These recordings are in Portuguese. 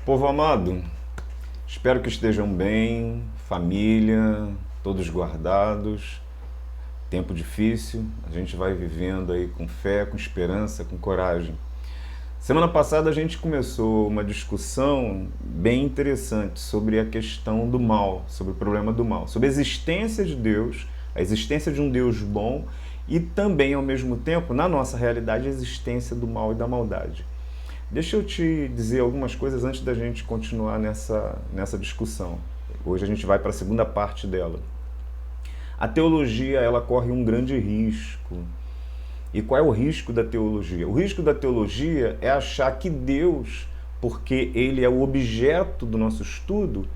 Povo amado, espero que estejam bem, família, todos guardados. Tempo difícil, a gente vai vivendo aí com fé, com esperança, com coragem. Semana passada a gente começou uma discussão bem interessante sobre a questão do mal, sobre o problema do mal, sobre a existência de Deus, a existência de um Deus bom e também, ao mesmo tempo, na nossa realidade, a existência do mal e da maldade. Deixa eu te dizer algumas coisas antes da gente continuar nessa discussão. Hoje a gente vai para a segunda parte dela. A teologia, ela corre um grande risco. E qual é o risco da teologia? O risco da teologia é achar que Deus, porque ele é o objeto do nosso estudo,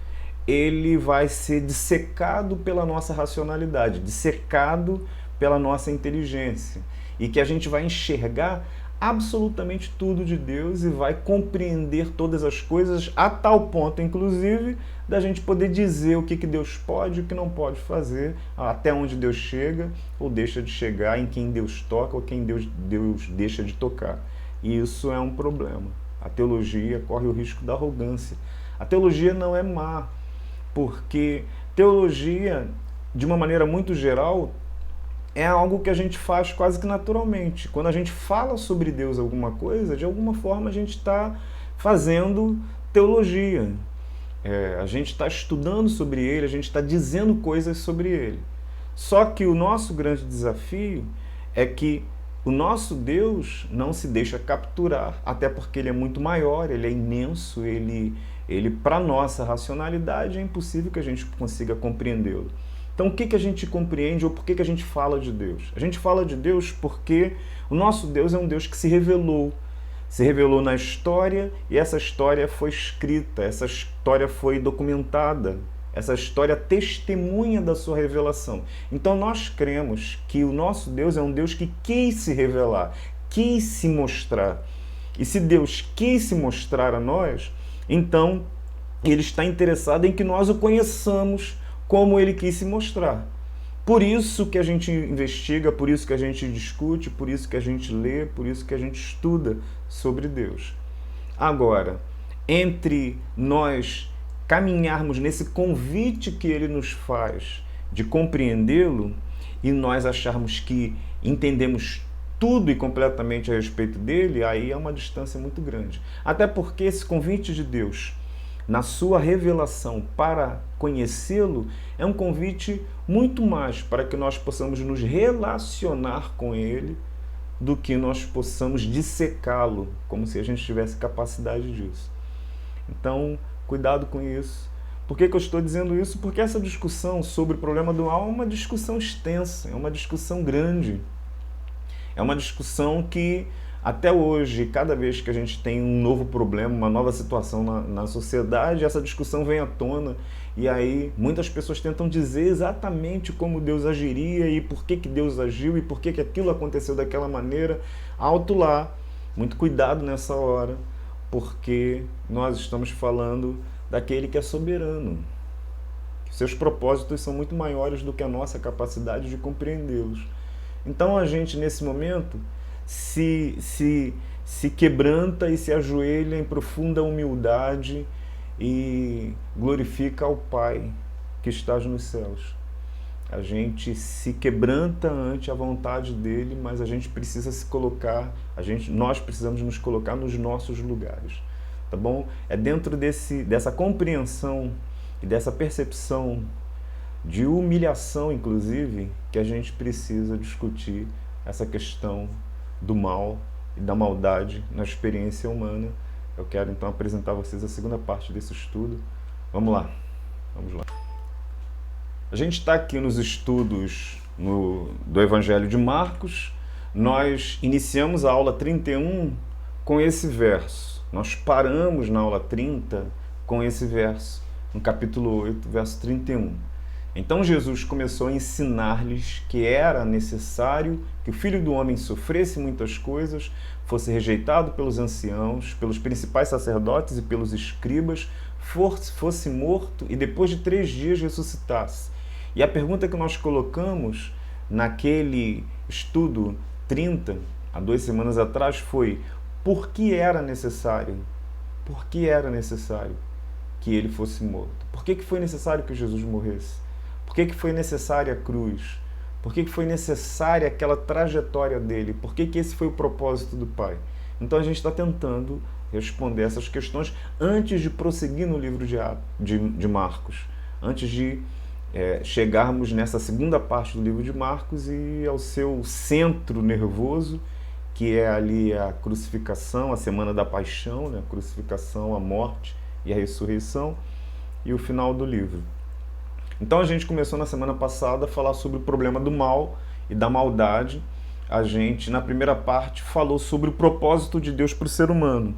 ele vai ser dissecado pela nossa racionalidade, dissecado pela nossa inteligência. E que a gente vai enxergar absolutamente tudo de Deus e vai compreender todas as coisas a tal ponto, inclusive, da gente poder dizer o que Deus pode e o que não pode fazer, até onde Deus chega ou deixa de chegar, em quem Deus toca ou quem Deus deixa de tocar. E isso é um problema. A teologia corre o risco da arrogância. A teologia não é má, porque teologia, de uma maneira muito geral, é algo que a gente faz quase que naturalmente. Quando a gente fala sobre Deus alguma coisa, de alguma forma a gente está fazendo teologia. A gente está estudando sobre ele, a gente está dizendo coisas sobre ele. Só que o nosso grande desafio é que o nosso Deus não se deixa capturar, até porque ele é muito maior, ele é imenso, ele para a nossa racionalidade é impossível que a gente consiga compreendê-lo. Então, o que a gente compreende ou por que a gente fala de Deus? A gente fala de Deus porque o nosso Deus é um Deus que se revelou na história e essa história foi escrita, essa história foi documentada, essa história testemunha da sua revelação. Então, nós cremos que o nosso Deus é um Deus que quis se revelar, quis se mostrar. E se Deus quis se mostrar a nós, então ele está interessado em que nós o conheçamos como ele quis se mostrar. Por isso que a gente investiga, por isso que a gente discute, por isso que a gente lê, por isso que a gente estuda sobre Deus. Agora, entre nós caminharmos nesse convite que ele nos faz de compreendê-lo e nós acharmos que entendemos tudo e completamente a respeito dele, aí é uma distância muito grande. Até porque esse convite de Deus na sua revelação para conhecê-lo, é um convite muito mais para que nós possamos nos relacionar com ele do que nós possamos dissecá-lo, como se a gente tivesse capacidade disso. Então, cuidado com isso. Por que eu estou dizendo isso? Porque essa discussão sobre o problema do mal é uma discussão extensa, é uma discussão grande. É uma discussão que até hoje, cada vez que a gente tem um novo problema, uma nova situação na sociedade, essa discussão vem à tona e aí muitas pessoas tentam dizer exatamente como Deus agiria e por que Deus agiu e por que aquilo aconteceu daquela maneira. Alto lá, muito cuidado nessa hora, porque nós estamos falando daquele que é soberano. Seus propósitos são muito maiores do que a nossa capacidade de compreendê-los. Então a gente, nesse momento, se quebranta e se ajoelha em profunda humildade e glorifica ao Pai que estás nos céus. A gente se quebranta ante a vontade dele, mas a gente precisa se colocar, nós precisamos nos colocar nos nossos lugares, tá bom? É dentro dessa compreensão e dessa percepção de humilhação, inclusive, que a gente precisa discutir essa questão do mal e da maldade na experiência humana. Eu quero então apresentar a vocês a segunda parte desse estudo. Vamos lá. A gente está aqui nos estudos do Evangelho de Marcos. Nós iniciamos a aula 31 com esse verso. Nós paramos na aula 30 com esse verso, no capítulo 8, verso 31. Então Jesus começou a ensinar-lhes que era necessário que o Filho do Homem sofresse muitas coisas, fosse rejeitado pelos anciãos, pelos principais sacerdotes e pelos escribas, fosse morto e depois de 3 dias ressuscitasse. E a pergunta que nós colocamos naquele estudo 30, há 2 semanas atrás, foi: por que era necessário? por que era necessário que ele fosse morto. Por que foi necessário que Jesus morresse? Por que foi necessária a cruz? Por que foi necessária aquela trajetória dele? Por que esse foi o propósito do Pai? Então a gente está tentando responder essas questões antes de prosseguir no livro de Marcos, antes de chegarmos nessa segunda parte do livro de Marcos e ao seu centro nervoso, que é ali a crucificação, a semana da paixão, né? A crucificação, a morte e a ressurreição, e o final do livro. Então a gente começou na semana passada a falar sobre o problema do mal e da maldade. A gente, na primeira parte, falou sobre o propósito de Deus para o ser humano,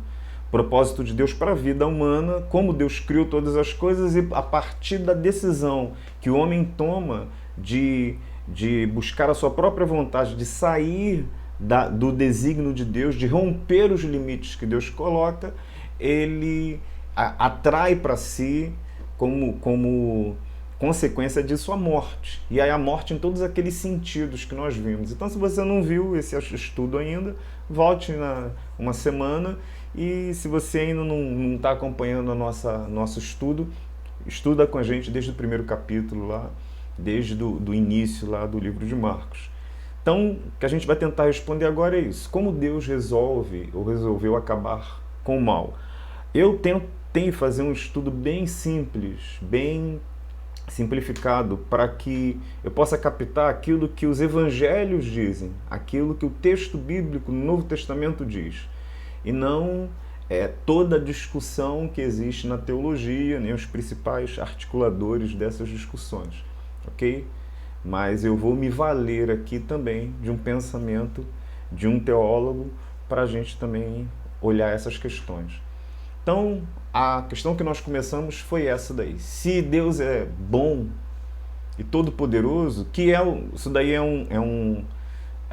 o propósito de Deus para a vida humana, como Deus criou todas as coisas e a partir da decisão que o homem toma de buscar a sua própria vontade, de sair do desígnio de Deus, de romper os limites que Deus coloca, ele atrai para si como consequência disso a morte. E aí a morte em todos aqueles sentidos que nós vimos. Então, se você não viu esse estudo ainda, volte uma semana, e se você ainda não está acompanhando nosso estudo, estuda com a gente desde o primeiro capítulo lá, desde do início lá do livro de Marcos. Então, o que a gente vai tentar responder agora é isso. Como Deus resolveu acabar com o mal? Eu tentei fazer um estudo bem simples, bem simplificado, para que eu possa captar aquilo que os evangelhos dizem, aquilo que o texto bíblico no Novo Testamento diz, e não toda a discussão que existe na teologia, nem os principais articuladores dessas discussões, ok? Mas eu vou me valer aqui também de um pensamento de um teólogo para a gente também olhar essas questões. Então, a questão que nós começamos foi essa daí. Se Deus é bom e todo-poderoso, isso daí é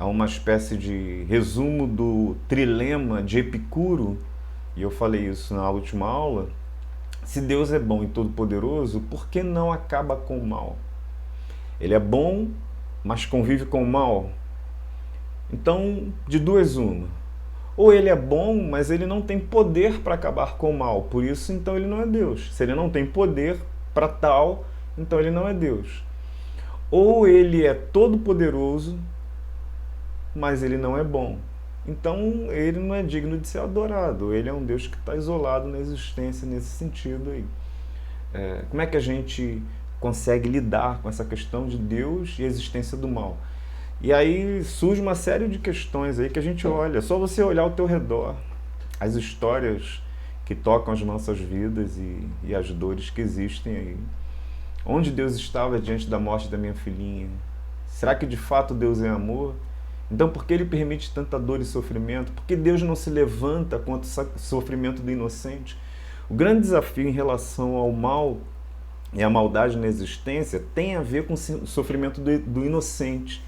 uma espécie de resumo do trilema de Epicuro, e eu falei isso na última aula. Se Deus é bom e todo-poderoso, por que não acaba com o mal? Ele é bom, mas convive com o mal? Então, de duas uma. Ou ele é bom, mas ele não tem poder para acabar com o mal. Por isso, então, ele não é Deus. Se ele não tem poder para tal, então ele não é Deus. Ou ele é todo-poderoso, mas ele não é bom. Então, ele não é digno de ser adorado. Ele é um Deus que está isolado na existência nesse sentido aí. Como é que a gente consegue lidar com essa questão de Deus e a existência do mal? E aí surge uma série de questões aí que a gente olha. É só você olhar ao teu redor, as histórias que tocam as nossas vidas e as dores que existem aí. Onde Deus estava diante da morte da minha filhinha? Será que de fato Deus é amor? Então por que Ele permite tanta dor e sofrimento? Por que Deus não se levanta contra o sofrimento do inocente? O grande desafio em relação ao mal e à maldade na existência tem a ver com o sofrimento do inocente.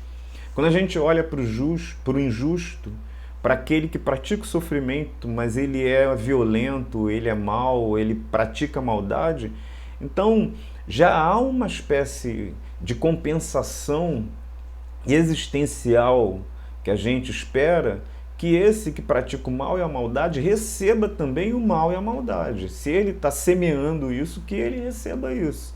Quando a gente olha para o injusto, para aquele que pratica o sofrimento, mas ele é violento, ele é mau, ele pratica maldade, então já há uma espécie de compensação existencial que a gente espera que esse que pratica o mal e a maldade receba também o mal e a maldade. Se ele está semeando isso, que ele receba isso.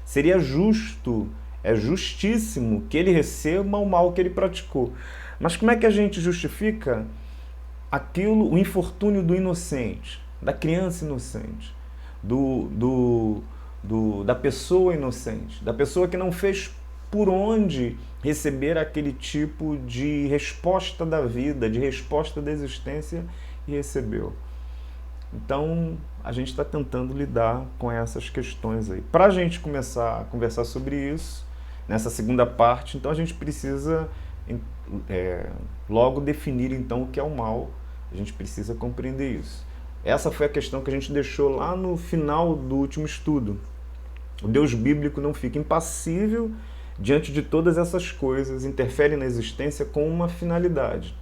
Seria justo, é justíssimo que ele receba o mal que ele praticou. Mas como é que a gente justifica o infortúnio do inocente, da criança inocente, da pessoa inocente, da pessoa que não fez por onde receber aquele tipo de resposta da vida, de resposta da existência, e recebeu? Então, a gente está tentando lidar com essas questões aí. Para a gente começar a conversar sobre isso, nessa segunda parte, então a gente precisa logo definir então o que é o mal. A gente precisa compreender isso. Essa foi a questão que a gente deixou lá no final do último estudo. O Deus bíblico não fica impassível diante de todas essas coisas, interfere na existência com uma finalidade: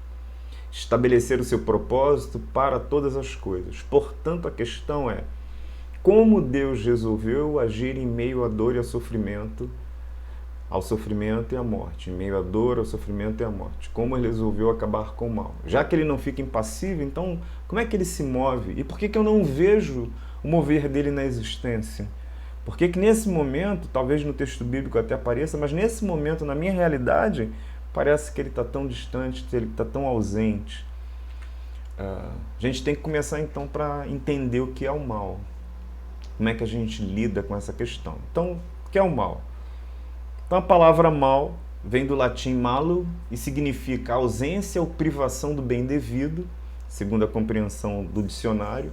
estabelecer o seu propósito para todas as coisas. Portanto, a questão é: como Deus resolveu agir em meio à dor e ao sofrimento ao sofrimento e à morte, em meio à dor, ao sofrimento e à morte. Como ele resolveu acabar com o mal? Já que ele não fica impassível, então como é que ele se move? E por que que eu não vejo o mover dele na existência? Por que que nesse momento, talvez no texto bíblico até apareça, mas nesse momento, na minha realidade, parece que ele está tão distante, que ele está tão ausente. A gente tem que começar então para entender o que é o mal. Como é que a gente lida com essa questão? Então, o que é o mal? Então a palavra mal vem do latim malo e significa ausência ou privação do bem devido, segundo a compreensão do dicionário,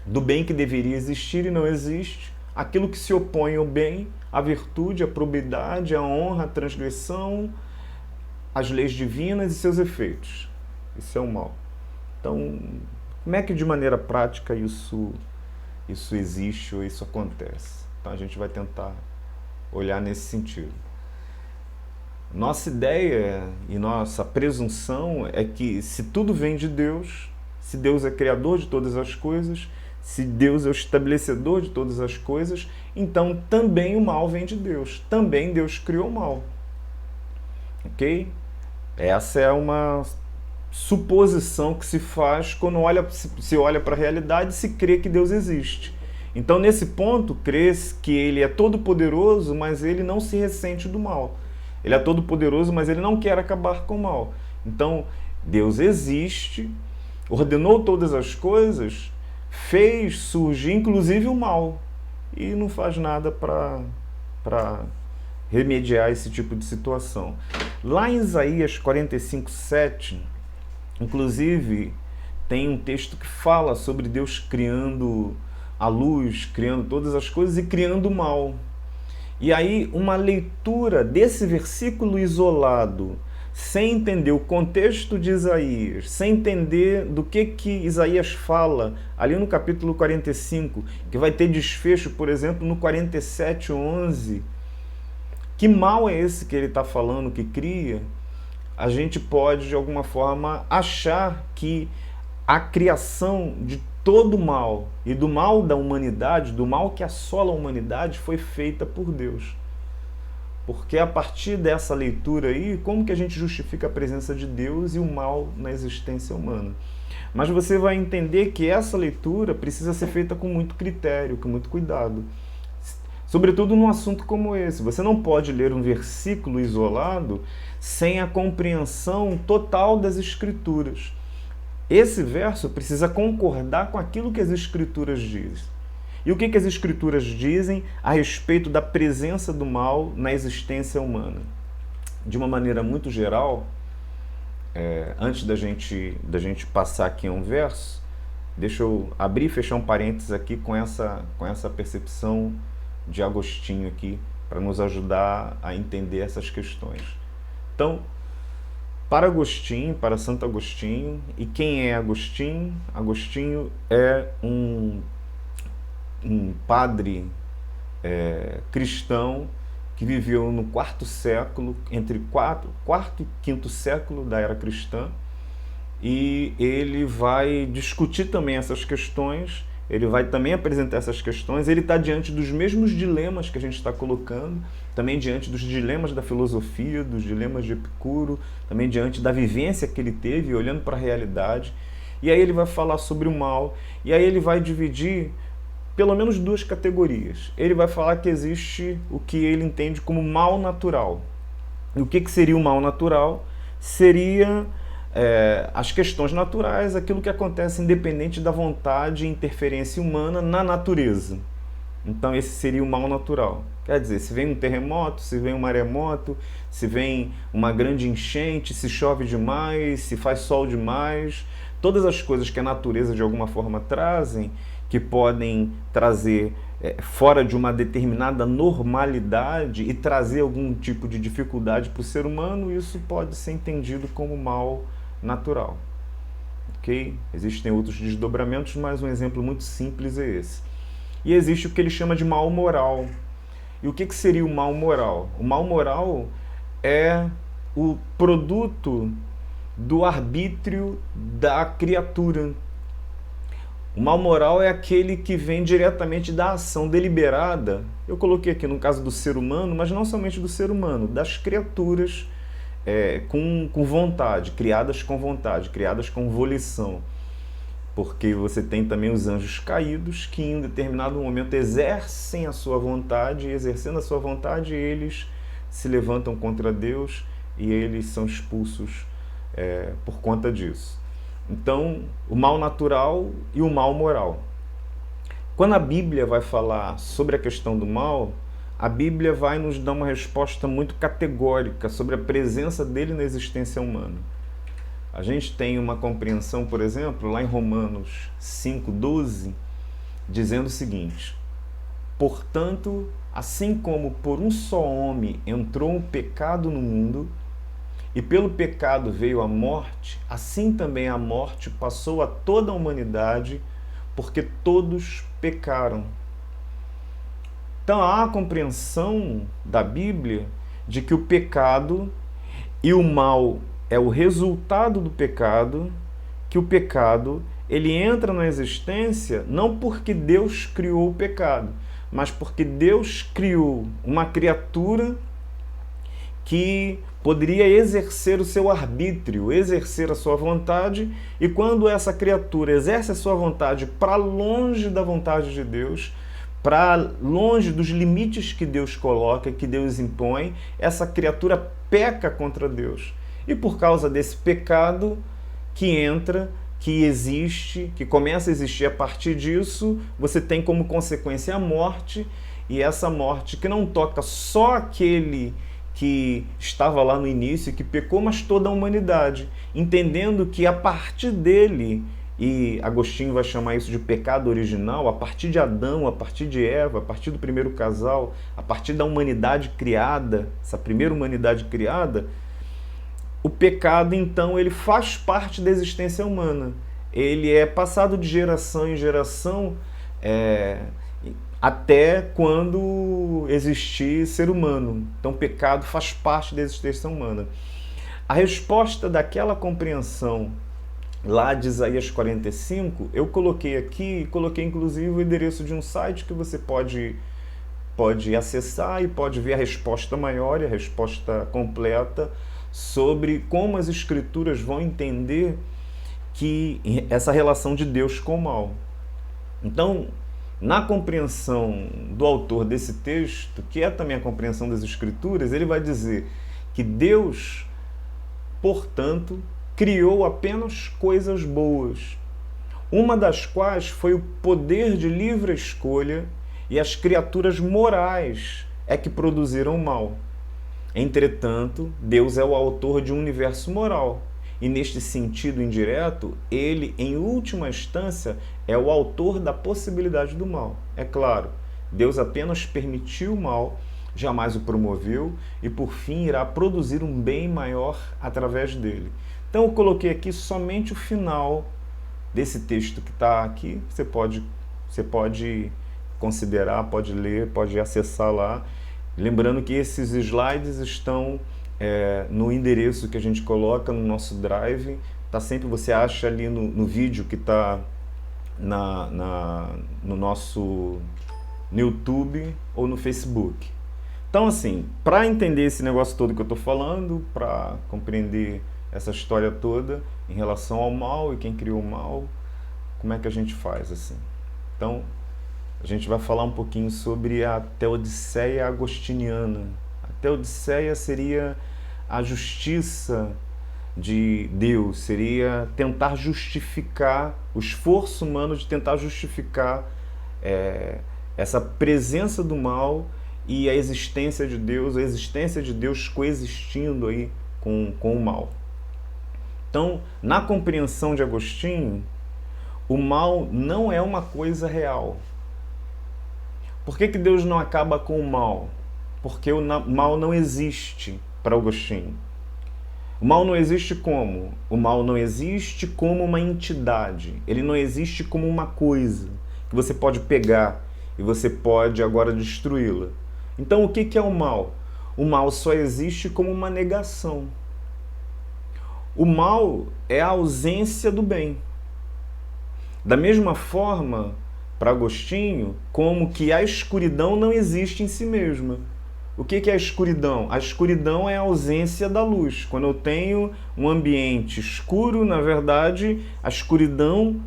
do bem que deveria existir e não existe, aquilo que se opõe ao bem, à virtude, à probidade, à honra, à transgressão, às leis divinas e seus efeitos. Isso é o mal. Então, como é que de maneira prática isso existe ou isso acontece? Então a gente vai tentar olhar nesse sentido. Nossa ideia e nossa presunção é que se tudo vem de Deus, se Deus é criador de todas as coisas, se Deus é o estabelecedor de todas as coisas, então também o mal vem de Deus. Também Deus criou o mal. Ok? Essa é uma suposição que se faz quando se olha para a realidade e se crê que Deus existe. Então, nesse ponto, crê que ele é todo-poderoso, mas ele não se ressente do mal. Ele é todo-poderoso, mas ele não quer acabar com o mal. Então, Deus existe, ordenou todas as coisas, fez surgir inclusive o mal e não faz nada para remediar esse tipo de situação. Lá em Isaías 45:7, inclusive, tem um texto que fala sobre Deus criando a luz, criando todas as coisas e criando o mal. E aí, uma leitura desse versículo isolado, sem entender o contexto de Isaías, sem entender do que Isaías fala ali no capítulo 45, que vai ter desfecho, por exemplo, no 47:11, que mal é esse que ele está falando, que cria? A gente pode, de alguma forma, achar que a criação de todo o mal e do mal da humanidade, do mal que assola a humanidade, foi feita por Deus. Porque a partir dessa leitura aí, como que a gente justifica a presença de Deus e o mal na existência humana? Mas você vai entender que essa leitura precisa ser feita com muito critério, com muito cuidado. Sobretudo num assunto como esse. Você não pode ler um versículo isolado sem a compreensão total das Escrituras. Esse verso precisa concordar com aquilo que as Escrituras dizem. E o que as Escrituras dizem a respeito da presença do mal na existência humana? De uma maneira muito geral, antes da gente passar aqui a um verso, deixa eu abrir e fechar um parênteses aqui com essa percepção de Agostinho aqui, para nos ajudar a entender essas questões. Então, para Agostinho, para Santo Agostinho, e quem é Agostinho? Agostinho é um padre cristão que viveu no quarto século, entre quarto e quinto século da era cristã, e ele vai discutir também essas questões, ele vai também apresentar essas questões, ele está diante dos mesmos dilemas que a gente está colocando, também diante dos dilemas da filosofia, dos dilemas de Epicuro, também diante da vivência que ele teve, olhando para a realidade, e aí ele vai falar sobre o mal, e aí ele vai dividir pelo menos duas categorias. Ele vai falar que existe o que ele entende como mal natural. E o que seria o mal natural? Seria as questões naturais, aquilo que acontece independente da vontade e interferência humana na natureza. Então esse seria o mal natural. Quer dizer, se vem um terremoto, se vem um maremoto, se vem uma grande enchente, se chove demais, se faz sol demais, todas as coisas que a natureza de alguma forma trazem, que podem trazer fora de uma determinada normalidade e trazer algum tipo de dificuldade para o ser humano, isso pode ser entendido como mal natural. Ok? Existem outros desdobramentos, mas um exemplo muito simples é esse. E existe o que ele chama de mal moral. E o que seria o mal moral? O mal moral é o produto do arbítrio da criatura. O mal moral é aquele que vem diretamente da ação deliberada. Eu coloquei aqui no caso do ser humano, mas não somente do ser humano, das criaturas com vontade, criadas com volição. Porque você tem também os anjos caídos que em determinado momento exercem a sua vontade, e exercendo a sua vontade eles se levantam contra Deus e eles são expulsos por conta disso. Então, o mal natural e o mal moral. Quando a Bíblia vai falar sobre a questão do mal, a Bíblia vai nos dar uma resposta muito categórica sobre a presença dele na existência humana. A gente tem uma compreensão, por exemplo, lá em Romanos 5,12, dizendo o seguinte: portanto, assim como por um só homem entrou o pecado no mundo, e pelo pecado veio a morte, assim também a morte passou a toda a humanidade, porque todos pecaram. Então há a compreensão da Bíblia de que o pecado e o mal é o resultado do pecado, que o pecado ele entra na existência não porque Deus criou o pecado, mas porque Deus criou uma criatura que poderia exercer o seu arbítrio, exercer a sua vontade, e quando essa criatura exerce a sua vontade para longe da vontade de Deus, para longe dos limites que Deus coloca, que Deus impõe, essa criatura peca contra Deus. E por causa desse pecado que entra, que existe, que começa a existir a partir disso, você tem como consequência a morte, e essa morte que não toca só aquele que estava lá no início, que pecou, mas toda a humanidade, entendendo que a partir dele, e Agostinho vai chamar isso de pecado original, a partir de Adão, a partir de Eva, a partir do primeiro casal, a partir da humanidade criada, essa primeira humanidade criada, o pecado, então, ele faz parte da existência humana. Ele é passado de geração em geração, até quando existir ser humano. Então, o pecado faz parte da existência humana. A resposta daquela compreensão lá de Isaías 45, eu coloquei aqui, coloquei inclusive o endereço de um site que você pode acessar e pode ver a resposta maior e a resposta completa sobre como as escrituras vão entender que essa relação de Deus com o mal. Então, na compreensão do autor desse texto, que é também a compreensão das Escrituras, ele vai dizer que Deus, portanto, criou apenas coisas boas, uma das quais foi o poder de livre escolha, e as criaturas morais é que produziram o mal. Entretanto, Deus é o autor de um universo moral. E neste sentido indireto, ele, em última instância, é o autor da possibilidade do mal. É claro, Deus apenas permitiu o mal, jamais o promoveu, e por fim irá produzir um bem maior através dele. Então eu coloquei aqui somente o final desse texto que está aqui. Você pode considerar, pode ler, pode acessar lá. Lembrando que esses slides estão no endereço que a gente coloca no nosso Drive. Tá sempre, você acha ali no vídeo que está no nosso no YouTube ou no Facebook. Então, assim, para entender esse negócio todo que eu estou falando, para compreender essa história toda em relação ao mal e quem criou o mal, como é que a gente faz assim? Então, a gente vai falar um pouquinho sobre a teodiceia agostiniana. A teodiceia seria a justiça de Deus, seria tentar justificar, o esforço humano de tentar justificar essa presença do mal e a existência de Deus coexistindo aí com o mal. Então, na compreensão de Agostinho, o mal não é uma coisa real. Por que Deus não acaba com o mal? Porque o mal não existe para Agostinho. O mal não existe como? O mal não existe como uma entidade. Ele não existe como uma coisa que você pode pegar e você pode agora destruí-la. Então, o que é o mal? O mal só existe como uma negação. O mal é a ausência do bem. Da mesma forma, para Agostinho, como que a escuridão não existe em si mesma. O que é a escuridão? A escuridão é a ausência da luz. Quando eu tenho um ambiente escuro, na verdade, a escuridão,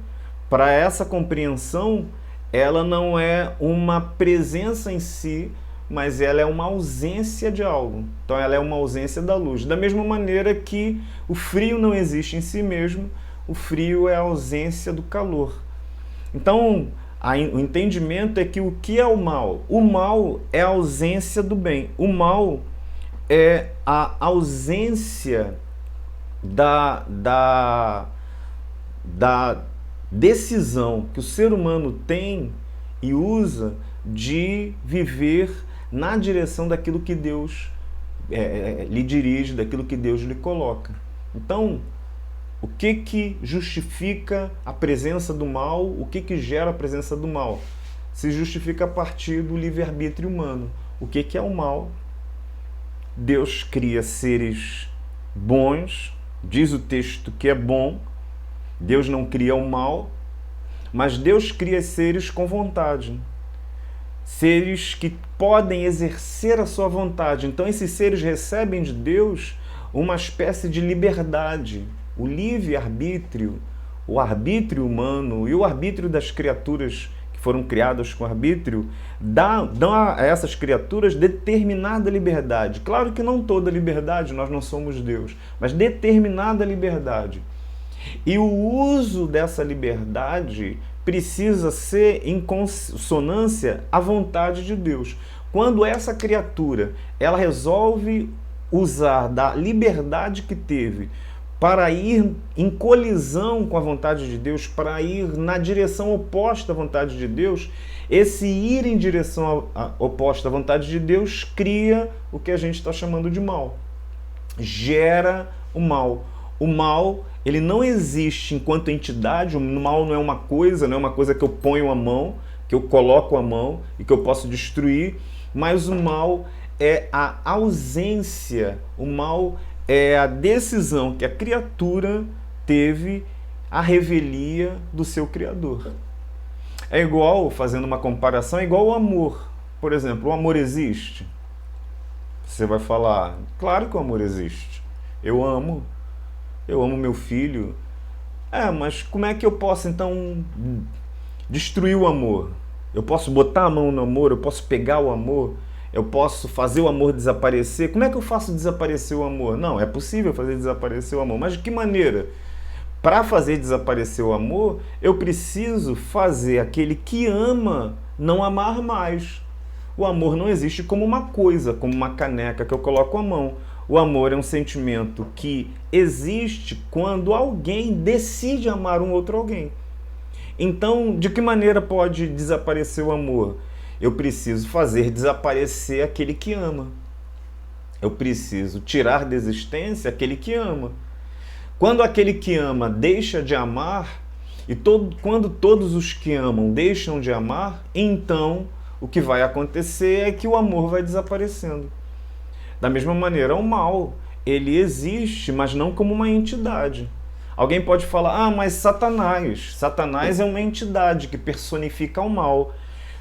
para essa compreensão, ela não é uma presença em si, mas ela é uma ausência de algo. Então ela é uma ausência da luz. Da mesma maneira que o frio não existe em si mesmo, o frio é a ausência do calor. Então, o entendimento é que o que é o mal? O mal é a ausência do bem. O mal é a ausência da decisão que o ser humano tem e usa de viver na direção daquilo que Deus lhe dirige, daquilo que Deus lhe coloca. Então, o que justifica a presença do mal? O que gera a presença do mal? Se justifica a partir do livre-arbítrio humano. O que é o mal? Deus cria seres bons, diz o texto que é bom. Deus não cria o mal, mas Deus cria seres com vontade. Seres que podem exercer a sua vontade. Então esses seres recebem de Deus uma espécie de liberdade. O livre-arbítrio, o arbítrio humano e o arbítrio das criaturas que foram criadas com arbítrio dão a essas criaturas determinada liberdade. Claro que não toda liberdade, nós não somos Deus, mas determinada liberdade. E o uso dessa liberdade precisa ser em consonância à vontade de Deus. Quando essa criatura ela resolve usar da liberdade que teve para ir em colisão com a vontade de Deus, para ir na direção oposta à vontade de Deus, esse ir em direção oposta à vontade de Deus cria o que a gente está chamando de mal. Gera o mal. O mal, ele não existe enquanto entidade, o mal não é uma coisa que eu ponho a mão, que eu coloco a mão e que eu posso destruir, mas o mal é a ausência, o mal é a decisão que a criatura teve à revelia do seu Criador. É igual, fazendo uma comparação, é igual o amor. Por exemplo, o amor existe? Você vai falar, claro que o amor existe. Eu amo meu filho. Mas como é que eu posso então destruir o amor? Eu posso botar a mão no amor, eu posso pegar o amor, eu posso fazer o amor desaparecer. Como é que eu faço desaparecer o amor? Não, é possível fazer desaparecer o amor, mas de que maneira? Para fazer desaparecer o amor, eu preciso fazer aquele que ama não amar mais. O amor não existe como uma coisa, como uma caneca que eu coloco a mão. O amor é um sentimento que existe quando alguém decide amar um outro alguém. Então, de que maneira pode desaparecer o amor? Eu preciso fazer desaparecer aquele que ama. Eu preciso tirar da existência aquele que ama. Quando aquele que ama deixa de amar, e quando todos os que amam deixam de amar, então o que vai acontecer é que o amor vai desaparecendo. Da mesma maneira, o mal, ele existe, mas não como uma entidade. Alguém pode falar, mas Satanás é uma entidade que personifica o mal.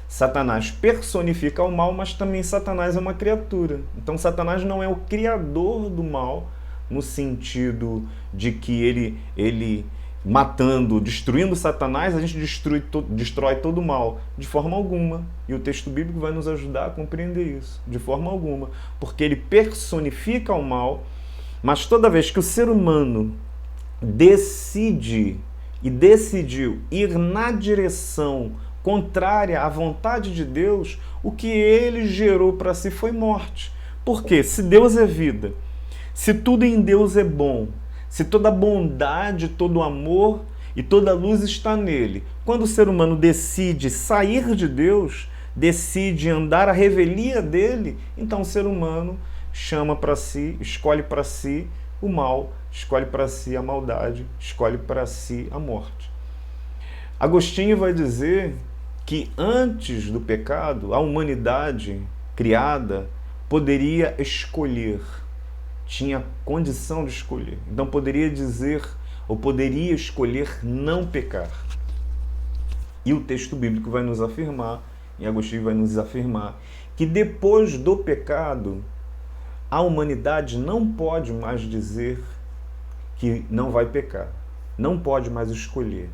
Satanás personifica o mal, mas também Satanás é uma criatura. Então Satanás não é o criador do mal, no sentido de que ele matando, destruindo Satanás, a gente destrói todo o mal. De forma alguma. E o texto bíblico vai nos ajudar a compreender isso. De forma alguma. Porque ele personifica o mal, mas toda vez que o ser humano decidiu ir na direção contrária à vontade de Deus, o que ele gerou para si foi morte. Por quê? Se Deus é vida, se tudo em Deus é bom, se toda bondade, todo amor e toda luz está nele, quando o ser humano decide sair de Deus, decide andar à revelia dele, então o ser humano chama para si, escolhe para si o mal, escolhe para si a maldade, escolhe para si a morte. Agostinho vai dizer que antes do pecado, a humanidade criada poderia escolher, tinha condição de escolher. Então poderia dizer, ou poderia escolher não pecar. E o texto bíblico vai nos afirmar, e Agostinho vai nos afirmar, que depois do pecado, a humanidade não pode mais dizer que não vai pecar. Não pode mais escolher.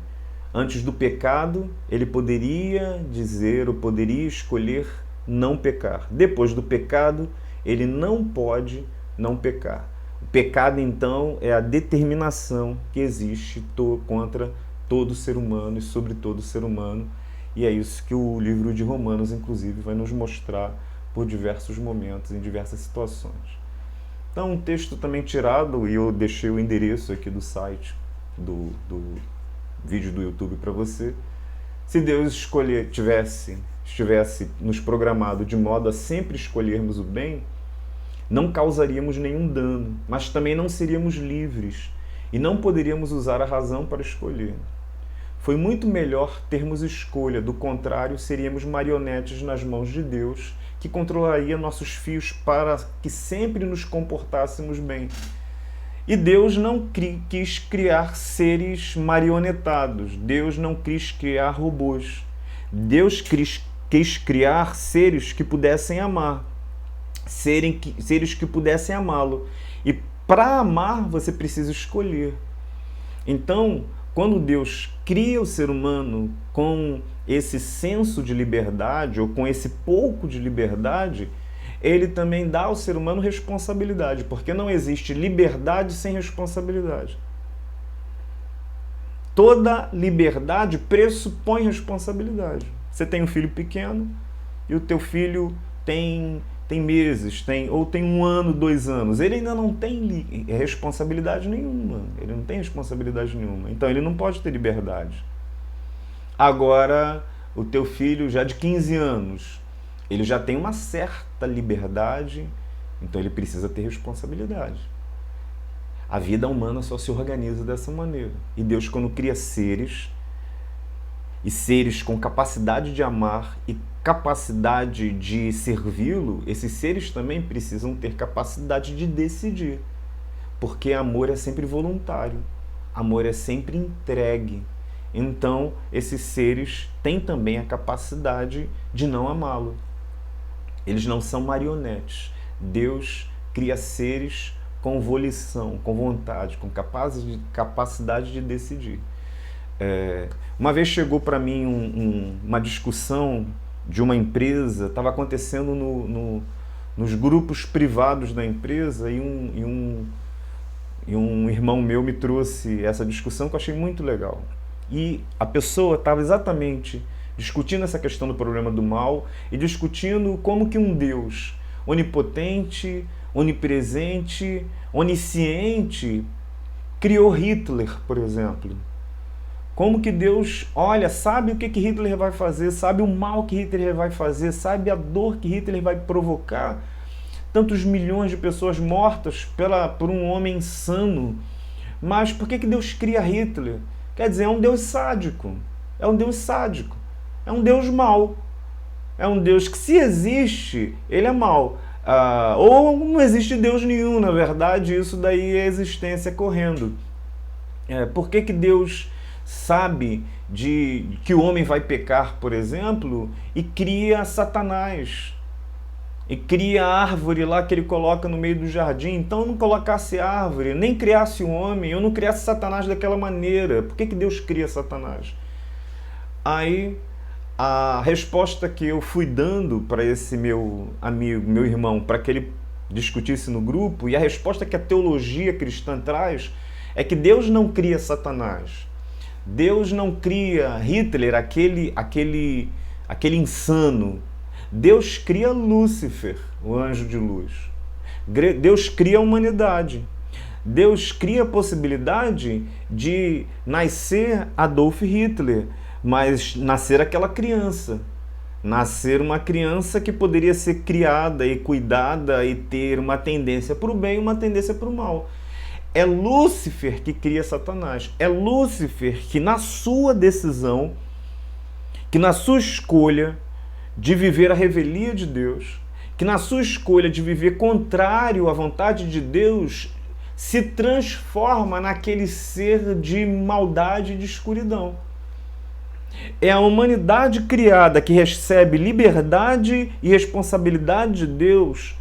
Antes do pecado, ele poderia dizer ou poderia escolher não pecar. Depois do pecado, ele não pode não pecar. O pecado, então, é a determinação que existe contra todo ser humano e sobre todo ser humano. E é isso que o livro de Romanos, inclusive, vai nos mostrar por diversos momentos, em diversas situações. Então, um texto também tirado, e eu deixei o endereço aqui do site, do vídeo do YouTube para você. Se Deus estivesse nos programado de modo a sempre escolhermos o bem, não causaríamos nenhum dano, mas também não seríamos livres e não poderíamos usar a razão para escolher. Foi muito melhor termos escolha, do contrário, seríamos marionetes nas mãos de Deus, que controlaria nossos fios para que sempre nos comportássemos bem. E Deus não quis criar seres marionetados, Deus não quis criar robôs. Deus quis criar seres que pudessem amar, seres que pudessem amá-lo. E para amar, você precisa escolher. Então, quando Deus cria o ser humano com esse senso de liberdade, ou com esse pouco de liberdade, ele também dá ao ser humano responsabilidade, porque não existe liberdade sem responsabilidade. Toda liberdade pressupõe responsabilidade. Você tem um filho pequeno e o teu filho tem meses, ou tem 1 ano, 2 anos. Ele ainda não tem responsabilidade nenhuma. Ele não tem responsabilidade nenhuma. Então ele não pode ter liberdade. Agora, o teu filho já de 15 anos, ele já tem uma certa liberdade, então ele precisa ter responsabilidade. A vida humana só se organiza dessa maneira. E Deus, quando cria seres, e seres com capacidade de amar e capacidade de servi-lo, esses seres também precisam ter capacidade de decidir. Porque amor é sempre voluntário, amor é sempre entregue. Então, esses seres têm também a capacidade de não amá-lo. Eles não são marionetes. Deus cria seres com volição, com vontade, com capacidade de decidir. Uma vez chegou para mim uma discussão de uma empresa, estava acontecendo nos grupos privados da empresa, e um irmão meu me trouxe essa discussão que eu achei muito legal. E a pessoa estava exatamente discutindo essa questão do problema do mal e discutindo como que um Deus onipotente, onipresente, onisciente criou Hitler, por exemplo. Como que Deus, olha, sabe o que Hitler vai fazer, sabe o mal que Hitler vai fazer, sabe a dor que Hitler vai provocar, tantos milhões de pessoas mortas por um homem insano. Mas por que Deus cria Hitler? Quer dizer, é um Deus sádico, é um Deus sádico, é um Deus mau, é um Deus que, se existe, ele é mau. Ou não existe Deus nenhum, na verdade, isso daí é a existência correndo. Por que Deus sabe que o homem vai pecar, por exemplo, e cria Satanás? E cria a árvore lá que ele coloca no meio do jardim. Então, não colocasse árvore, nem criasse o homem, ou não criasse Satanás daquela maneira. Por que Deus cria Satanás? Aí, a resposta que eu fui dando para esse meu amigo, meu irmão, para que ele discutisse no grupo, e a resposta que a teologia cristã traz, é que Deus não cria Satanás. Deus não cria Hitler, aquele insano. Deus cria Lúcifer, o anjo de luz. Deus cria a humanidade. Deus cria a possibilidade de nascer Adolf Hitler, mas nascer aquela criança. Nascer uma criança que poderia ser criada e cuidada e ter uma tendência para o bem e uma tendência para o mal. É Lúcifer que cria Satanás. É Lúcifer que, na sua decisão, que na sua escolha de viver a revelia de Deus, que na sua escolha de viver contrário à vontade de Deus, se transforma naquele ser de maldade e de escuridão. É a humanidade criada que recebe liberdade e responsabilidade de Deus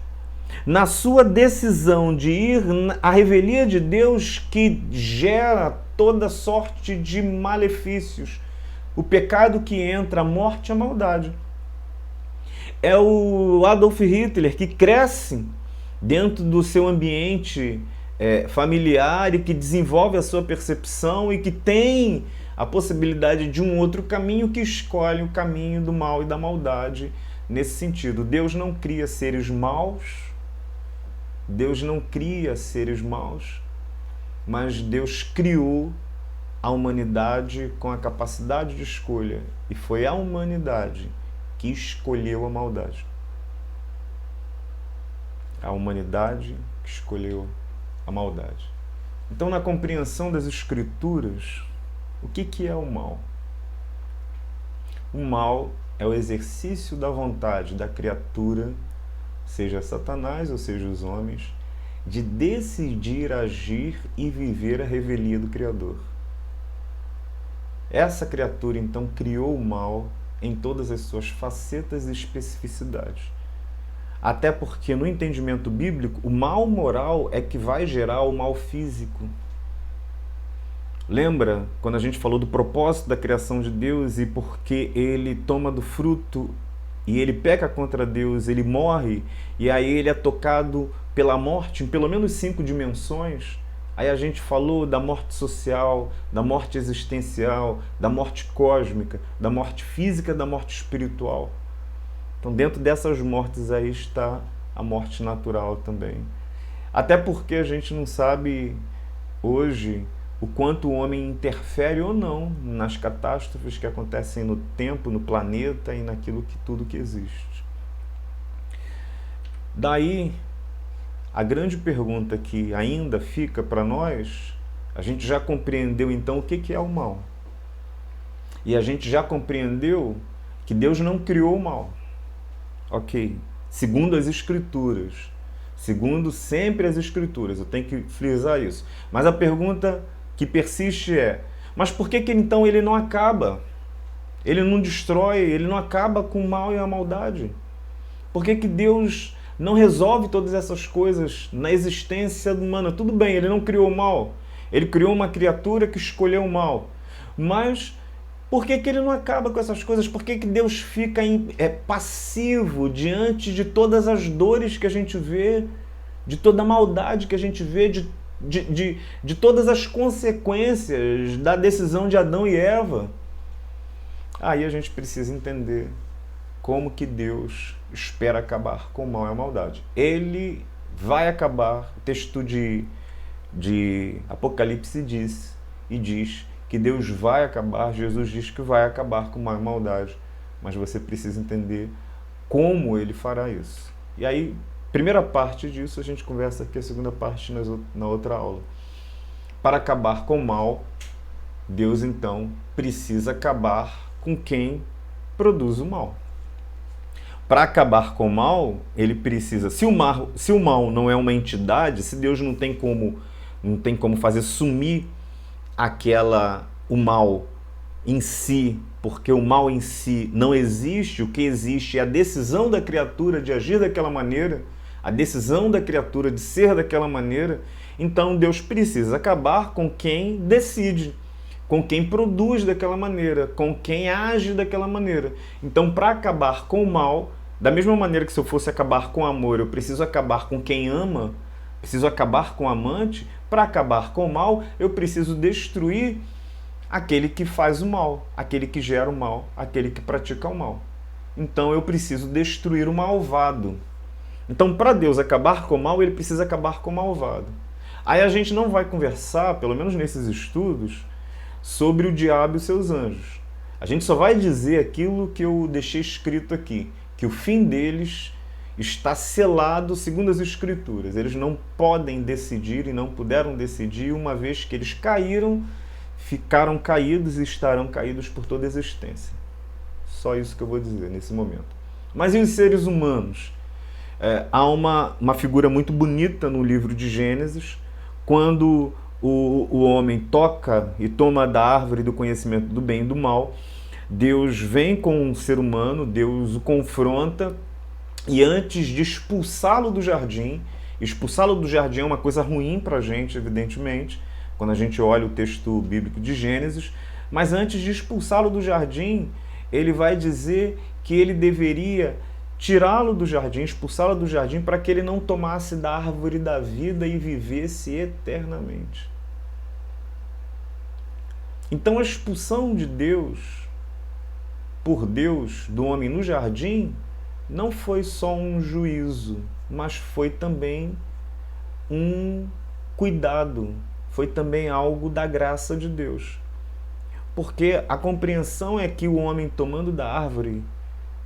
na sua decisão de ir à revelia de Deus, que gera toda sorte de malefícios. O pecado que entra, a morte e a maldade. É o Adolf Hitler que cresce dentro do seu ambiente familiar e que desenvolve a sua percepção e que tem a possibilidade de um outro caminho, que escolhe o caminho do mal e da maldade nesse sentido. Deus não cria seres maus, Deus não cria seres maus, mas Deus criou a humanidade com a capacidade de escolha, e foi a humanidade que escolheu a maldade. A humanidade que escolheu a maldade. Então, na compreensão das Escrituras, o que é o mal? O mal é o exercício da vontade da criatura, seja Satanás ou seja os homens, de decidir agir e viver a revelia do Criador. Essa criatura, então, criou o mal em todas as suas facetas e especificidades. Até porque, no entendimento bíblico, o mal moral é que vai gerar o mal físico. Lembra quando a gente falou do propósito da criação de Deus e porque ele toma do fruto e ele peca contra Deus, ele morre, e aí ele é tocado pela morte em pelo menos 5 dimensões? Aí a gente falou da morte social, da morte existencial, da morte cósmica, da morte física, da morte espiritual. Então, dentro dessas mortes aí está a morte natural também. Até porque a gente não sabe hoje o quanto o homem interfere ou não nas catástrofes que acontecem no tempo, no planeta e naquilo que tudo que existe. Daí, a grande pergunta que ainda fica para nós, a gente já compreendeu então o que é o mal. E a gente já compreendeu que Deus não criou o mal. Ok, segundo as Escrituras, segundo sempre as Escrituras, eu tenho que frisar isso. Mas a pergunta que persiste é, mas por que então ele não acaba? Ele não destrói, ele não acaba com o mal e a maldade? Por que Deus não resolve todas essas coisas na existência humana? Tudo bem, ele não criou o mal, ele criou uma criatura que escolheu o mal, mas por que ele não acaba com essas coisas? Por que Deus fica passivo diante de todas as dores que a gente vê, de toda a maldade que a gente vê, de todas as consequências da decisão de Adão e Eva? Aí a gente precisa entender como que Deus espera acabar com o mal e a maldade. Ele vai acabar, o texto de Apocalipse diz que Deus vai acabar, Jesus diz que vai acabar com o mal e a maldade, mas você precisa entender como ele fará isso. E aí, primeira parte disso, a gente conversa aqui, a segunda parte na outra aula. Para acabar com o mal, Deus então precisa acabar com quem produz o mal. Para acabar com o mal, ele precisa... Se o mal não é uma entidade, se Deus não tem como fazer sumir o mal em si, porque o mal em si não existe, o que existe é a decisão da criatura de agir daquela maneira, a decisão da criatura de ser daquela maneira, então Deus precisa acabar com quem decide, com quem produz daquela maneira, com quem age daquela maneira. Então, para acabar com o mal, da mesma maneira que se eu fosse acabar com o amor, eu preciso acabar com quem ama, preciso acabar com o amante, para acabar com o mal, eu preciso destruir aquele que faz o mal, aquele que gera o mal, aquele que pratica o mal. Então eu preciso destruir o malvado. Então, para Deus acabar com o mal, ele precisa acabar com o malvado. Aí a gente não vai conversar, pelo menos nesses estudos, sobre o diabo e os seus anjos. A gente só vai dizer aquilo que eu deixei escrito aqui, que o fim deles está selado segundo as Escrituras. Eles não podem decidir e não puderam decidir, uma vez que eles caíram, ficaram caídos e estarão caídos por toda a existência. Só isso que eu vou dizer nesse momento. Mas e os seres humanos? Há uma figura muito bonita no livro de Gênesis, quando o homem toca e toma da árvore do conhecimento do bem e do mal. Deus vem com um ser humano, Deus o confronta, e antes de expulsá-lo do jardim é uma coisa ruim para a gente, evidentemente, quando a gente olha o texto bíblico de Gênesis, mas antes de expulsá-lo do jardim, ele vai dizer que ele deveria tirá-lo do jardim, expulsá-lo do jardim, para que ele não tomasse da árvore da vida e vivesse eternamente. Então a expulsão de Deus, por Deus, do homem no jardim, não foi só um juízo, mas foi também um cuidado, foi também algo da graça de Deus. Porque a compreensão é que o homem tomando da árvore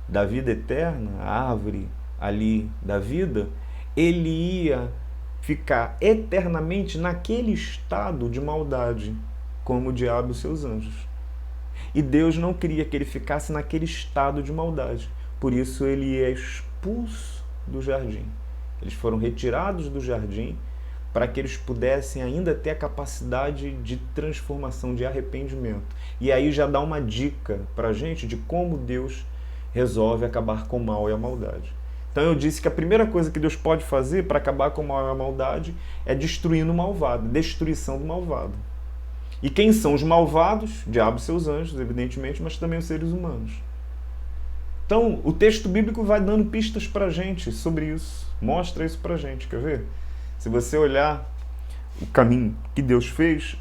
da vida eterna, a árvore ali da vida, ele ia ficar eternamente naquele estado de maldade, como o diabo e seus anjos. E Deus não queria que ele ficasse naquele estado de maldade. Por isso ele é expulso do jardim. Eles foram retirados do jardim para que eles pudessem ainda ter a capacidade de transformação, de arrependimento. E aí já dá uma dica para a gente de como Deus resolve acabar com o mal e a maldade. Então eu disse que a primeira coisa que Deus pode fazer para acabar com o mal e a maldade é destruindo o malvado, destruição do malvado. E quem são os malvados? Diabo e seus anjos, evidentemente, mas também os seres humanos. Então, o texto bíblico vai dando pistas para a gente sobre isso. Mostra isso para a gente, quer ver? Se você olhar o caminho que Deus fez,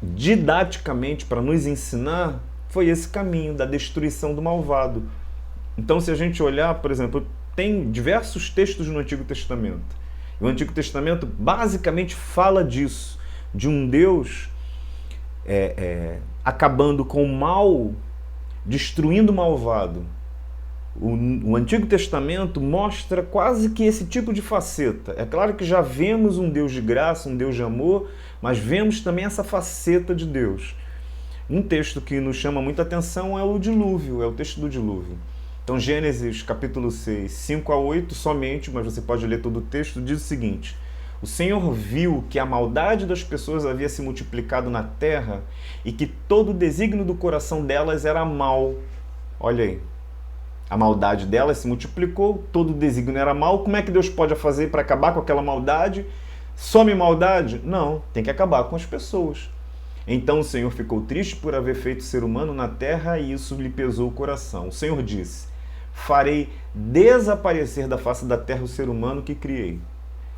didaticamente, para nos ensinar, foi esse caminho da destruição do malvado. Então, se a gente olhar, por exemplo, tem diversos textos no Antigo Testamento. E o Antigo Testamento basicamente fala disso, de um Deus acabando com o mal, destruindo o malvado. O Antigo Testamento mostra quase que esse tipo de faceta. É claro que já vemos um Deus de graça, um Deus de amor, mas vemos também essa faceta de Deus. Um texto que nos chama muita atenção é o dilúvio, é o texto do dilúvio. Então, Gênesis capítulo 6, 5 a 8 somente, mas você pode ler todo o texto, diz o seguinte: o Senhor viu que a maldade das pessoas havia se multiplicado na terra e que todo o desígnio do coração delas era mal. Olha aí. A maldade delas se multiplicou, todo o desígnio era mal. Como é que Deus pode fazer para acabar com aquela maldade? Some maldade? Não, tem que acabar com as pessoas. Então o Senhor ficou triste por haver feito o ser humano na terra e isso lhe pesou o coração. O Senhor disse: farei desaparecer da face da terra o ser humano que criei.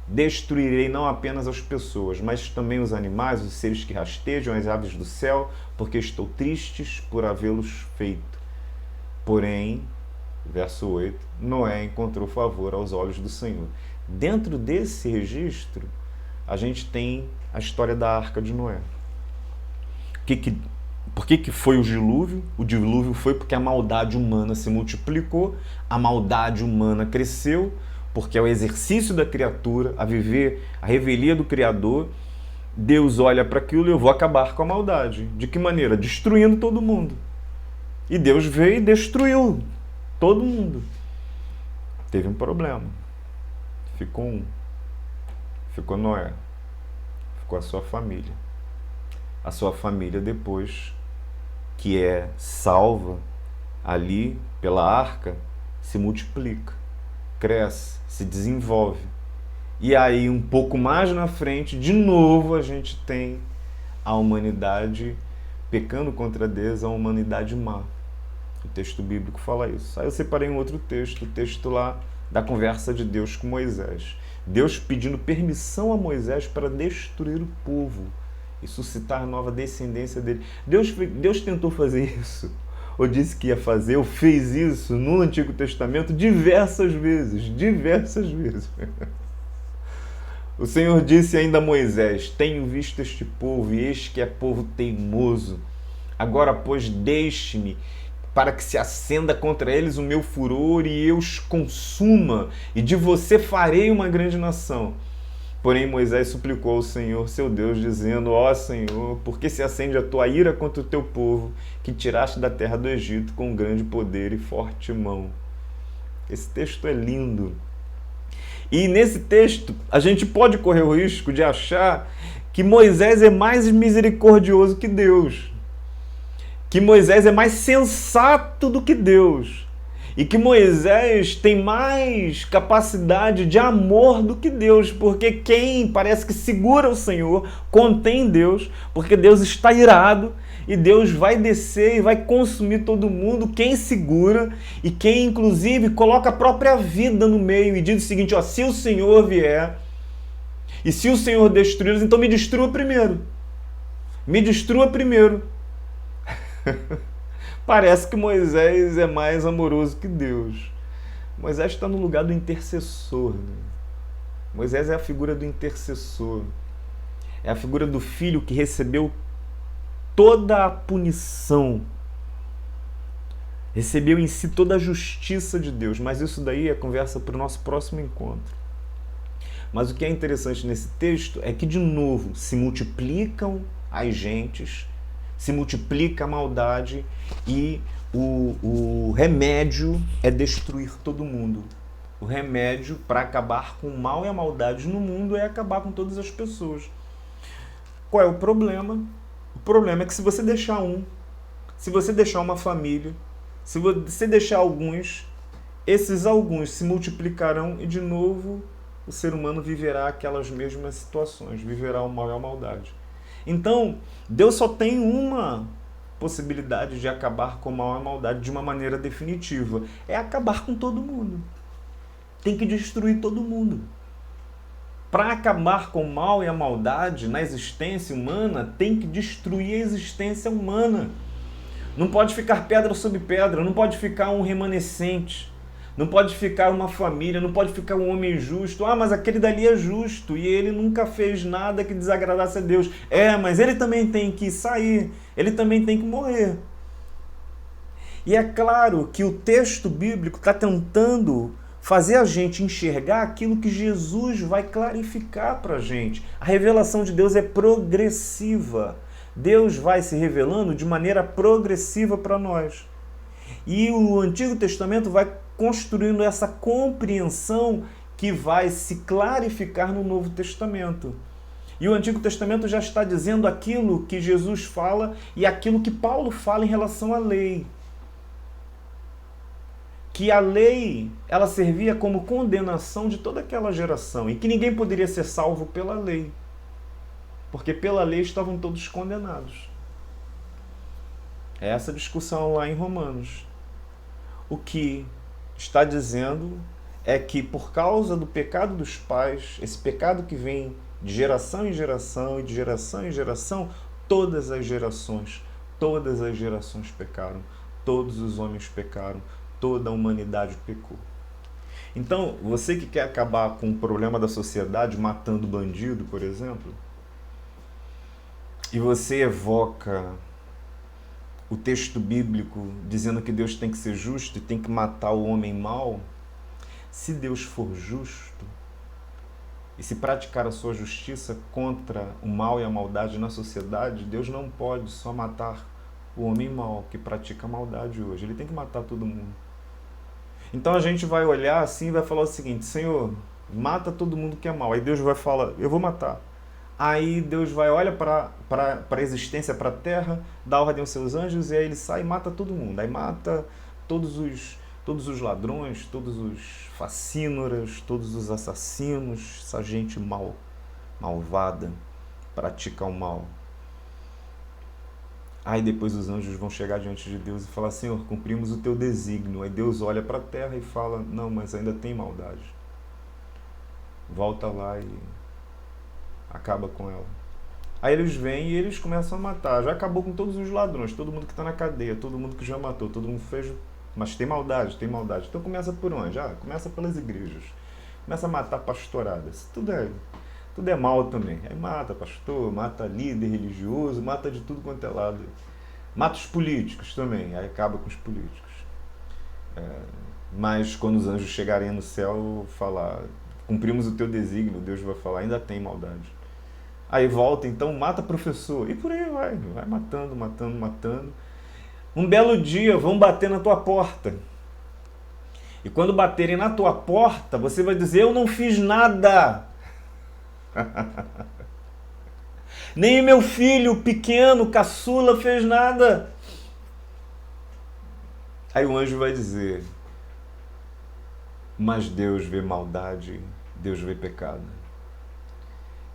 Destruirei não apenas as pessoas, mas também os animais, os seres que rastejam, as aves do céu, porque estou triste por havê-los feito. Porém, verso 8, Noé encontrou favor aos olhos do Senhor. Dentro desse registro, a gente tem a história da Arca de Noé. Por que foi o dilúvio? O dilúvio foi porque a maldade humana se multiplicou, a maldade humana cresceu, porque é o exercício da criatura, a viver a revelia do Criador. Deus olha para aquilo e eu vou acabar com a maldade. De que maneira? Destruindo todo mundo. E Deus veio e destruiu todo mundo. Teve um problema. Ficou Noé. Ficou a sua família. A sua família, depois que é salva ali pela arca, se multiplica, cresce, se desenvolve. E aí, um pouco mais na frente, de novo, a gente tem a humanidade pecando contra Deus, a humanidade má. O texto bíblico fala isso. Aí eu separei um outro texto, o texto lá da conversa de Deus com Moisés. Deus pedindo permissão a Moisés para destruir o povo e suscitar nova descendência dele. Deus tentou fazer isso, ou disse que ia fazer, ou fez isso no Antigo Testamento diversas vezes. O Senhor disse ainda a Moisés: tenho visto este povo, e eis que é povo teimoso. Agora, pois, deixe-me, para que se acenda contra eles o meu furor e eu os consuma, e de você farei uma grande nação. Porém, Moisés suplicou ao Senhor, seu Deus, dizendo: ó Senhor, por que se acende a tua ira contra o teu povo, que tiraste da terra do Egito com grande poder e forte mão? Esse texto é lindo. E nesse texto, a gente pode correr o risco de achar que Moisés é mais misericordioso que Deus. que Moisés é mais sensato do que Deus. E que Moisés tem mais capacidade de amor do que Deus, porque quem parece que segura o Senhor contém Deus, porque Deus está irado e Deus vai descer e vai consumir todo mundo, quem segura e quem inclusive coloca a própria vida no meio e diz o seguinte, ó, se o Senhor vier e se o Senhor destruí-los, então me destrua primeiro. Me destrua primeiro. Parece que Moisés é mais amoroso que Deus. Moisés está no lugar do intercessor. Né? Moisés é a figura do intercessor. É a figura do filho que recebeu toda a punição. Recebeu em si toda a justiça de Deus. Mas isso daí é conversa para o nosso próximo encontro. Mas o que é interessante nesse texto é que, de novo, se multiplicam as gentes, se multiplica a maldade e o remédio é destruir todo mundo. O remédio para acabar com o mal e a maldade no mundo é acabar com todas as pessoas. Qual é o problema? O problema é que se você deixar se você deixar uma família, se você deixar alguns, esses alguns se multiplicarão e de novo o ser humano viverá aquelas mesmas situações, viverá o mal e a maldade. Então, Deus só tem uma possibilidade de acabar com o mal e a maldade de uma maneira definitiva. É acabar com todo mundo. Tem que destruir todo mundo. Para acabar com o mal e a maldade na existência humana, tem que destruir a existência humana. Não pode ficar pedra sobre pedra, não pode ficar um remanescente. Não pode ficar uma família, não pode ficar um homem justo. Ah, mas aquele dali é justo e ele nunca fez nada que desagradasse a Deus. É, mas ele também tem que sair, ele também tem que morrer. E é claro que o texto bíblico está tentando fazer a gente enxergar aquilo que Jesus vai clarificar para a gente. A revelação de Deus é progressiva. Deus vai se revelando de maneira progressiva para nós. E o Antigo Testamento vai construindo essa compreensão que vai se clarificar no Novo Testamento. E o Antigo Testamento já está dizendo aquilo que Jesus fala e aquilo que Paulo fala em relação à lei. Que a lei, ela servia como condenação de toda aquela geração e que ninguém poderia ser salvo pela lei. Porque pela lei estavam todos condenados. É essa discussão lá em Romanos. O que está dizendo é que por causa do pecado dos pais, esse pecado que vem de geração em geração e de geração em geração, todas as gerações pecaram, todos os homens pecaram, toda a humanidade pecou. Então, você que quer acabar com o problema da sociedade matando bandido, por exemplo, e você evoca o texto bíblico dizendo que Deus tem que ser justo e tem que matar o homem mau, se Deus for justo e se praticar a sua justiça contra o mal e a maldade na sociedade, Deus não pode só matar o homem mau que pratica a maldade hoje. Ele tem que matar todo mundo. Então a gente vai olhar assim e vai falar o seguinte: Senhor, mata todo mundo que é mau. Aí Deus vai falar, eu vou matar. Aí Deus vai, olha para a existência, para a terra, dá ordem aos seus anjos e aí ele sai e mata todo mundo. Aí mata todos os ladrões, todos os facínoras, todos os assassinos, essa gente malvada, pratica o mal. Aí depois os anjos vão chegar diante de Deus e falar: Senhor, cumprimos o teu desígnio. Aí Deus olha para a terra e fala: não, mas ainda tem maldade. Volta lá e acaba com ela. Aí eles vêm e eles começam a matar. Já acabou com todos os ladrões, todo mundo que está na cadeia, todo mundo que já matou, todo mundo fez. Mas tem maldade, tem maldade. Então começa por onde? Começa pelas igrejas. Começa a matar pastoradas. Tudo é mal também. Aí mata pastor, mata líder religioso, mata de tudo quanto é lado. Mata os políticos também. Aí acaba com os políticos. Mas quando os anjos chegarem no céu, falar: cumprimos o teu desígnio, Deus vai falar: ainda tem maldade. Aí volta, então mata professor. E por aí vai matando, matando, matando. Um belo dia vão bater na tua porta. E quando baterem na tua porta, você vai dizer: eu não fiz nada. Nem meu filho pequeno, caçula, fez nada. Aí o anjo vai dizer, mas Deus vê maldade, Deus vê pecado.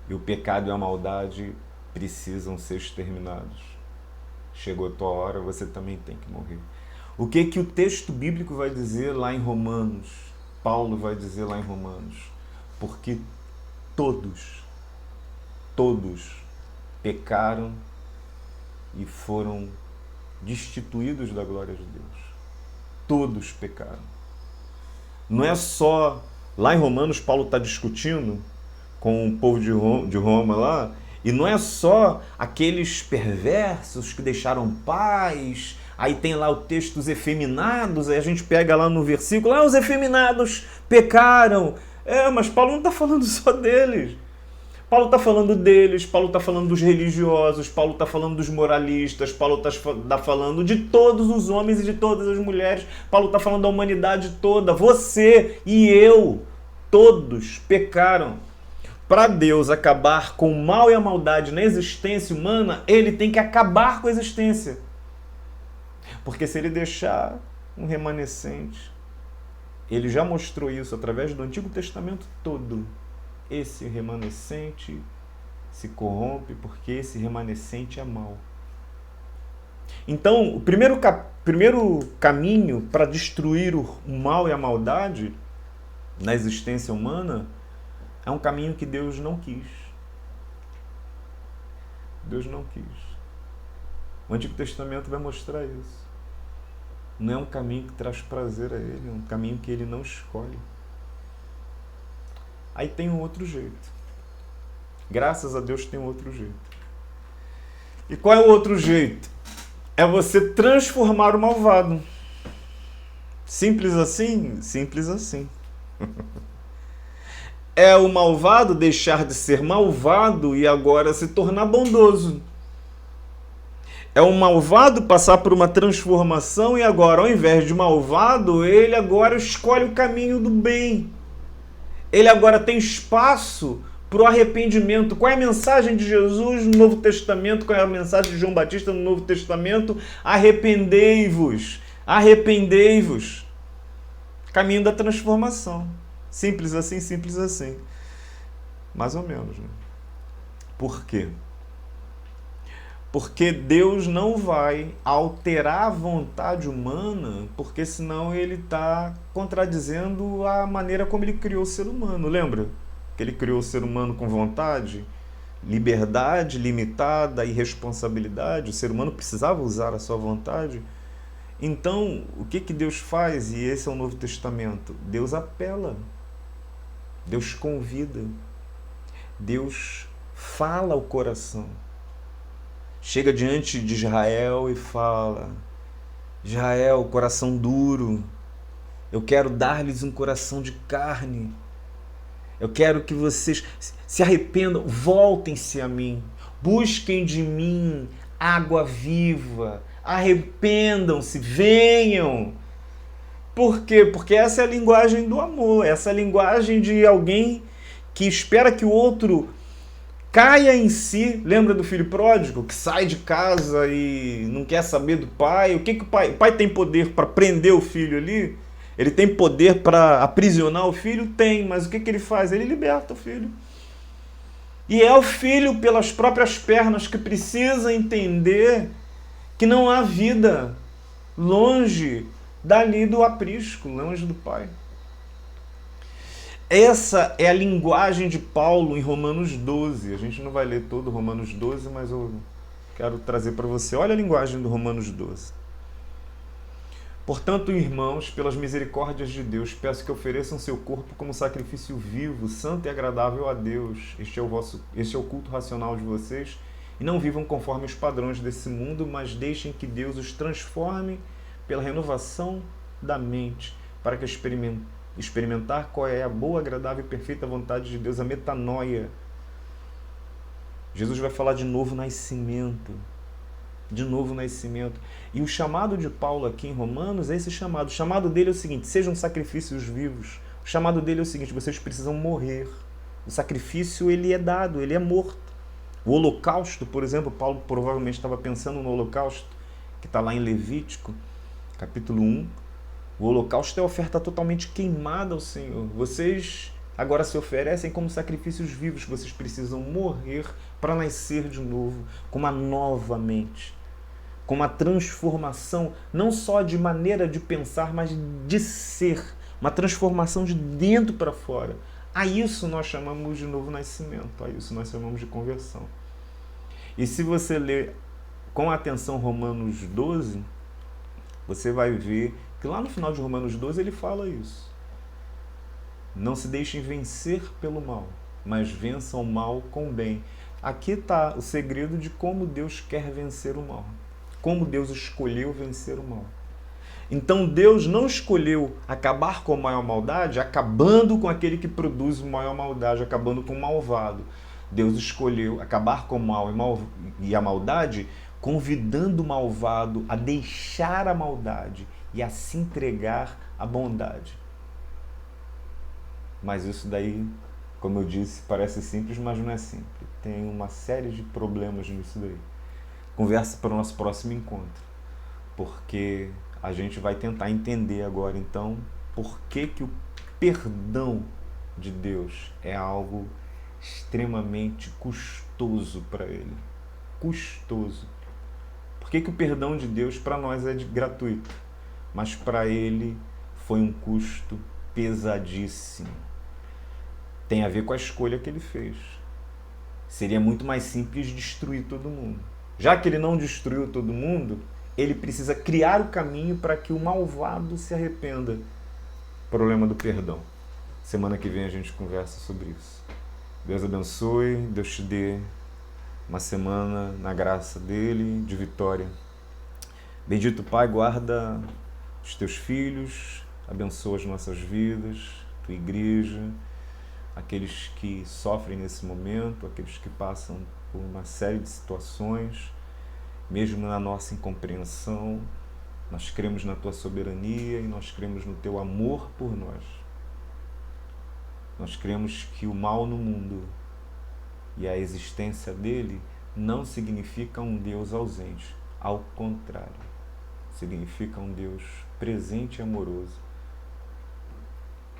E o pecado e a maldade precisam ser exterminados. Chegou a tua hora, você também tem que morrer. O que o texto bíblico vai dizer lá em Romanos? Paulo vai dizer lá em Romanos. Porque todos pecaram e foram destituídos da glória de Deus. Todos pecaram. Não é só... Lá em Romanos, Paulo está discutindo com o povo de Roma lá, e não é só aqueles perversos que deixaram pais, aí tem lá o texto dos efeminados, aí a gente pega lá no versículo, os efeminados pecaram. Mas Paulo não está falando só deles. Paulo está falando deles, Paulo está falando dos religiosos, Paulo está falando dos moralistas, Paulo está falando de todos os homens e de todas as mulheres, Paulo está falando da humanidade toda, você e eu, todos pecaram. Para Deus acabar com o mal e a maldade na existência humana, ele tem que acabar com a existência. Porque se ele deixar um remanescente, ele já mostrou isso através do Antigo Testamento todo. Esse remanescente se corrompe porque esse remanescente é mau. Então, o primeiro caminho para destruir o mal e a maldade na existência humana é um caminho que Deus não quis. Deus não quis. O Antigo Testamento vai mostrar isso. Não é um caminho que traz prazer a ele, é um caminho que ele não escolhe. Aí tem um outro jeito. Graças a Deus tem um outro jeito. E qual é o outro jeito? É você transformar o malvado. Simples assim? Simples assim. É o malvado deixar de ser malvado e agora se tornar bondoso. É o malvado passar por uma transformação e agora, ao invés de malvado, ele agora escolhe o caminho do bem. Ele agora tem espaço para o arrependimento. Qual é a mensagem de Jesus no Novo Testamento? Qual é a mensagem de João Batista no Novo Testamento? Arrependei-vos. Arrependei-vos. Caminho da transformação. Simples assim, simples assim. Mais ou menos, né? Por quê? Porque Deus não vai alterar a vontade humana, porque senão ele está contradizendo a maneira como ele criou o ser humano. Lembra? Que ele criou o ser humano com vontade, liberdade limitada e responsabilidade. O ser humano precisava usar a sua vontade. Então, o que Deus faz? E esse é o Novo Testamento. Deus apela. Deus convida. Deus fala ao coração. Chega diante de Israel e fala: Israel, coração duro, eu quero dar-lhes um coração de carne. Eu quero que vocês se arrependam, voltem-se a mim, busquem de mim água viva, arrependam-se, venham. Por quê? Porque essa é a linguagem do amor, essa é a linguagem de alguém que espera que o outro caia em si. Lembra do filho pródigo que sai de casa e não quer saber do pai? O que o pai? O pai tem poder para prender o filho ali? Ele tem poder para aprisionar o filho? Tem, mas o que ele faz? Ele liberta o filho. E é o filho, pelas próprias pernas, que precisa entender que não há vida longe dali do aprisco, longe do pai. Essa é a linguagem de Paulo em Romanos 12. A gente não vai ler todo Romanos 12, mas eu quero trazer para você. Olha a linguagem do Romanos 12. Portanto, irmãos, pelas misericórdias de Deus, peço que ofereçam seu corpo como sacrifício vivo, santo e agradável a Deus. Este é o culto racional de vocês. E não vivam conforme os padrões desse mundo, mas deixem que Deus os transforme pela renovação da mente, para que experimentar qual é a boa, agradável e perfeita vontade de Deus, a metanoia. Jesus vai falar de novo nascimento. De novo nascimento. E o chamado de Paulo aqui em Romanos é esse chamado. O chamado dele é o seguinte: sejam sacrifícios vivos. O chamado dele é o seguinte: vocês precisam morrer. O sacrifício, ele é dado, ele é morto. O holocausto, por exemplo, Paulo provavelmente estava pensando no holocausto, que está lá em Levítico. Capítulo 1, o holocausto é a oferta totalmente queimada ao Senhor. Vocês agora se oferecem como sacrifícios vivos. Vocês precisam morrer para nascer de novo, com uma nova mente, com uma transformação não só de maneira de pensar, mas de ser. Uma transformação de dentro para fora. A isso nós chamamos de novo nascimento, a isso nós chamamos de conversão. E se você ler com atenção Romanos 12, você vai ver que lá no final de Romanos 12 ele fala isso. Não se deixem vencer pelo mal, mas vençam o mal com o bem. Aqui está o segredo de como Deus quer vencer o mal. Como Deus escolheu vencer o mal. Então Deus não escolheu acabar com a maior maldade, acabando com aquele que produz maior maldade, acabando com o malvado. Deus escolheu acabar com o mal e a maldade, convidando o malvado a deixar a maldade e a se entregar à bondade. Mas isso daí, como eu disse, parece simples, mas não é simples. Tem uma série de problemas nisso daí. Conversa para o nosso próximo encontro, porque a gente vai tentar entender agora, então, por que o perdão de Deus é algo extremamente custoso para Ele. Custoso. Por que o perdão de Deus para nós é gratuito, mas para Ele foi um custo pesadíssimo? Tem a ver com a escolha que Ele fez. Seria muito mais simples destruir todo mundo. Já que Ele não destruiu todo mundo, Ele precisa criar o caminho para que o malvado se arrependa. Problema do perdão. Semana que vem a gente conversa sobre isso. Deus abençoe, Deus te dê uma semana na graça dele, de vitória. Bendito Pai, guarda os teus filhos, abençoa as nossas vidas, tua igreja, aqueles que sofrem nesse momento, aqueles que passam por uma série de situações, mesmo na nossa incompreensão. Nós cremos na tua soberania e nós cremos no teu amor por nós. Nós cremos que o mal no mundo e a existência dele não significa um Deus ausente. Ao contrário, significa um Deus presente e amoroso.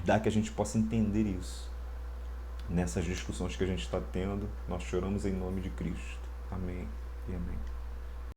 Dá que a gente possa entender isso. Nessas discussões que a gente está tendo, nós choramos em nome de Cristo. Amém e amém.